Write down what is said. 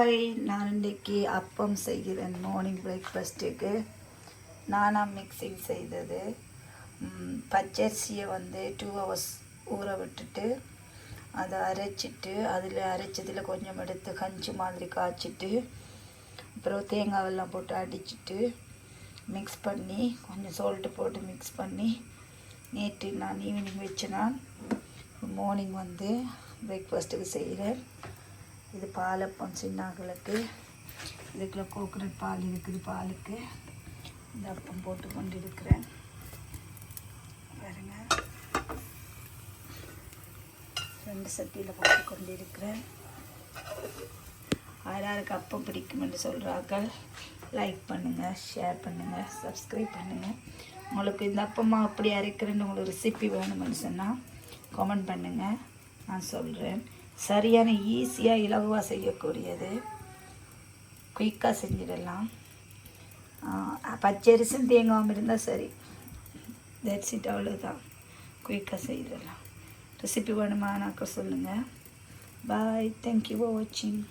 Hi, நான் இன்றைக்கி அப்பம் செய்கிறேன். மார்னிங் பிரேக்ஃபாஸ்ட்டுக்கு நானாக மிக்சிங் செய்தது. பச்சரிசியை 2 hours ஊற விட்டுட்டு அதை அரைச்சிட்டு அரைச்சதில் கொஞ்சம் எடுத்து கஞ்சி மாதிரி காய்ச்சிட்டு அப்புறம் தேங்காவெல்லாம் போட்டு அடிச்சுட்டு மிக்ஸ் பண்ணி கொஞ்சம் சால்ட்டு போட்டு மிக்ஸ் பண்ணி நேற்று நான் ஈவினிங் வச்சுனான். மார்னிங் பிரேக்ஃபாஸ்ட்டுக்கு செய்கிறேன். இது பாலப்பம் சின்னாக்களுக்கு. இதுக்குள்ள கோகனட் பால் இருக்குது. பாலுக்கு இந்த அப்பம் போட்டு கொண்டு இருக்கிறேன். பாருங்க, 2 சட்டியில் போட்டு கொண்டு இருக்கிறேன். யாருக்கு அப்பம் பிடிக்கும் என்று சொல்கிறார்கள், லைக் பண்ணுங்கள், ஷேர் பண்ணுங்கள், சப்ஸ்கிரைப் பண்ணுங்கள். உங்களுக்கு இந்த அப்பமா அப்படி அரைக்கிறேன்னு உங்களுக்கு ரெசிபி வேணுமென்னு சொன்னால் கமெண்ட் பண்ணுங்கள், நான் சொல்கிறேன். சரியான ஈஸியாக இலகுவாக செய்யக்கூடியது, குயிக்காக செஞ்சிடலாம். பச்சரிசும் தேங்காவும் இருந்தால் சரி, தட்ஸ் இட், அவ்வளோதான். குயிக்காக செய்திடலாம். ரெசிபி வேணுமானாக்க சொல்லுங்கள். பாய், தேங்க்யூ ஃபார் வாட்சிங்.